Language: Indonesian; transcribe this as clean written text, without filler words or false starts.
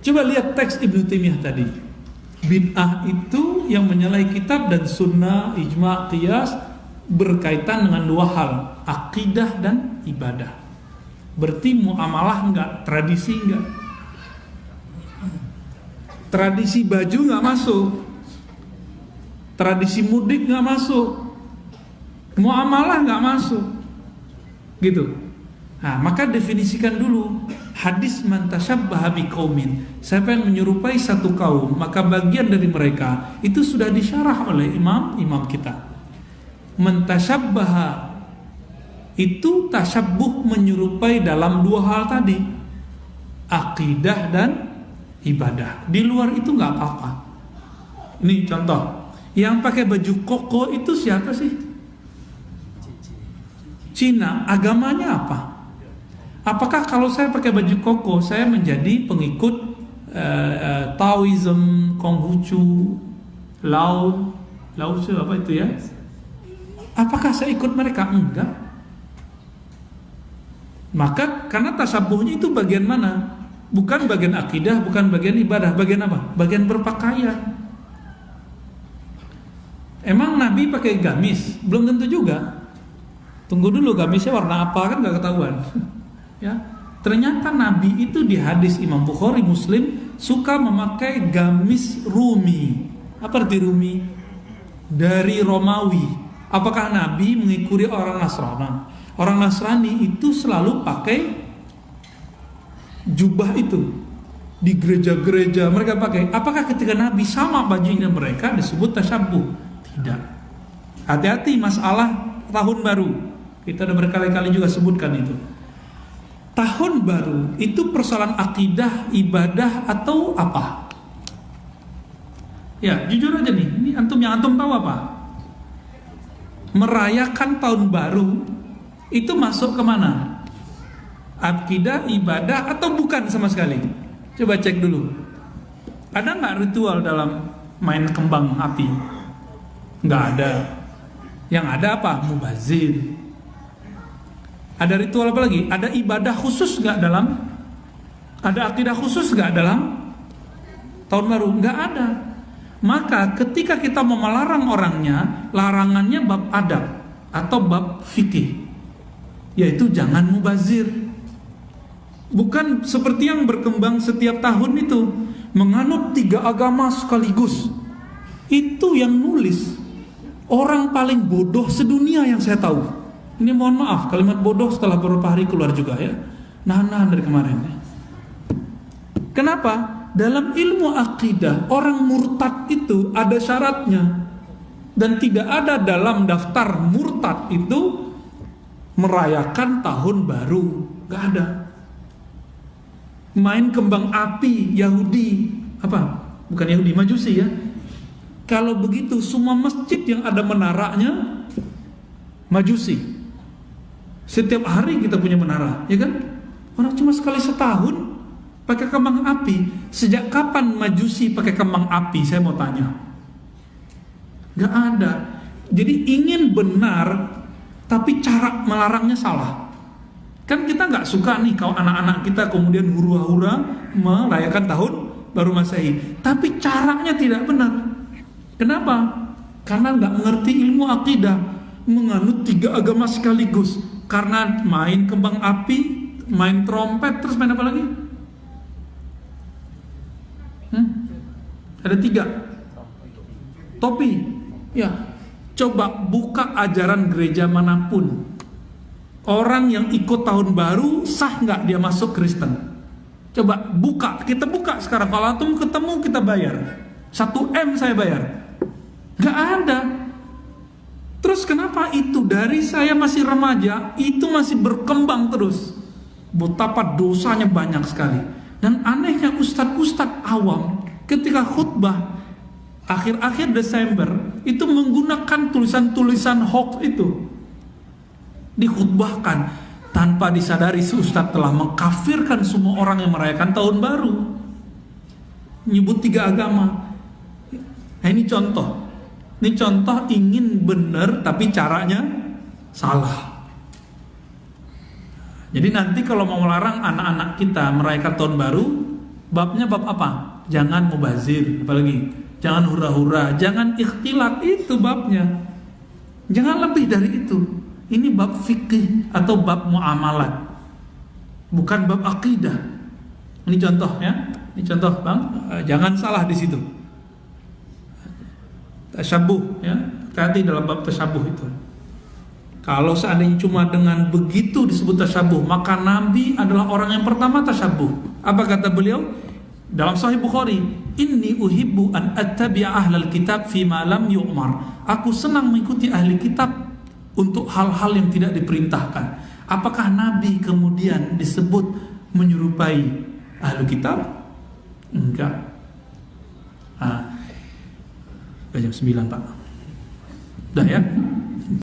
Coba lihat teks Ibnu Taimiyah tadi. Bid'ah itu yang menyalahi kitab dan sunnah, ijma', qiyas, berkaitan dengan dua hal, akidah dan ibadah. Berarti muamalah enggak, tradisi enggak. Tradisi baju enggak masuk. Tradisi mudik enggak masuk. Muamalah enggak masuk. Gitu. Nah, maka definisikan dulu hadis man tasyabbaha biqaumin. Siapa yang menyerupai satu kaum, maka bagian dari mereka itu sudah disyarah oleh imam kita. Man tasyabbaha itu tasyabbuh menyerupai dalam dua hal tadi, akidah dan ibadah. Di luar itu nggak apa-apa. Ini contoh, yang pakai baju koko itu siapa sih? Cina. Agamanya apa? Apakah kalau saya pakai baju koko saya menjadi pengikut Taoism, Konghucu, Lao Tzu apa itu ya? Apakah saya ikut mereka? Enggak. Maka karena tasabuhnya itu bagian mana? Bukan bagian akidah, bukan bagian ibadah. Bagian apa? Bagian berpakaian. Emang Nabi pakai gamis? Belum tentu juga. Tunggu dulu, gamisnya warna apa kan nggak ketahuan. Ya, ternyata Nabi itu di hadis Imam Bukhari, Muslim suka memakai gamis Rumi. Apa arti Rumi? Dari Romawi. Apakah Nabi mengikuti orang Nasrani? Orang Nasrani itu selalu pakai jubah itu di gereja-gereja mereka pakai. Apakah ketika Nabi sama bajunya mereka disebut tasyabbuh? Tidak. Hati-hati masalah tahun baru. Kita udah berkali-kali juga sebutkan itu. Tahun baru itu persoalan akidah, ibadah atau apa? Ya, jujur aja nih, ini antum tahu apa? Merayakan tahun baru itu masuk ke mana? Akidah, ibadah atau bukan sama sekali? Coba cek dulu. Ada nggak ritual dalam main kembang api? Nggak ada. Yang ada apa? Mubazir. Ada ritual apa lagi? Ada ibadah khusus nggak dalam? Ada akidah khusus nggak dalam tahun baru? Nggak ada. Maka ketika kita mau melarang orangnya, larangannya bab adab atau bab fikih, yaitu jangan mubazir. Bukan seperti yang berkembang setiap tahun itu, menganut 3 agama sekaligus. Itu yang nulis orang paling bodoh sedunia yang saya tahu. Ini mohon maaf, kalimat bodoh setelah beberapa hari keluar juga ya. Nahan dari kemarin. Kenapa? Dalam ilmu akidah, orang murtad itu ada syaratnya. Dan tidak ada dalam daftar murtad itu merayakan tahun baru. Gak ada. Main kembang api Yahudi. Apa? Bukan Yahudi, Majusi ya. Kalau begitu semua masjid yang ada menaranya Majusi. Setiap hari kita punya menara, ya kan? Orang cuma sekali setahun pakai kembang api. Sejak kapan Majusi pakai kembang api? Saya mau tanya. Gak ada. Jadi ingin benar, tapi cara melarangnya salah. Kan kita gak suka nih kalau anak-anak kita kemudian hura-hura merayakan tahun baru Masehi. Tapi caranya tidak benar. Kenapa? Karena gak mengerti ilmu akidah, menganut 3 agama sekaligus. Karena main kembang api, main trompet, terus main apa lagi? Ada 3. Topi. Ya, coba buka ajaran gereja manapun. Orang yang ikut tahun baru sah nggak dia masuk Kristen? Coba buka, kita buka sekarang. Kalau antum ketemu kita bayar. 1 M saya bayar. Nggak ada. Terus kenapa itu dari saya masih remaja itu masih berkembang terus? Betapa dosanya banyak sekali. Dan anehnya ustadz-ustadz awam ketika khutbah akhir-akhir Desember itu menggunakan tulisan-tulisan hoax itu. Dikhutbahkan tanpa disadari si ustadz telah mengkafirkan semua orang yang merayakan tahun baru. Nyebut 3 agama. Nah ini contoh. Ini contoh ingin benar tapi caranya salah. Jadi nanti kalau mau melarang anak-anak kita merayakan tahun baru, Babnya bab apa? Jangan mubazir, apalagi jangan hura-hura, jangan ikhtilat, itu babnya. Jangan lebih dari itu. Ini bab fikih atau bab muamalat, bukan bab akidah. Ini contoh ya. Ini contoh bang, jangan salah di situ. Tasyabuh ya, hati dalam bab tasyabuh itu. Kalau seandainya cuma dengan begitu disebut tasyabuh, maka Nabi adalah orang yang pertama tasyabuh. Apa kata beliau dalam Sahih Bukhari? Inni uhibbu an attabi'a ahlal kitab fima lam yu'mar. Aku senang mengikuti ahli kitab untuk hal-hal yang tidak diperintahkan. Apakah Nabi kemudian disebut menyerupai ahli kitab? Enggak. Jam 9 Pak. Udah ya?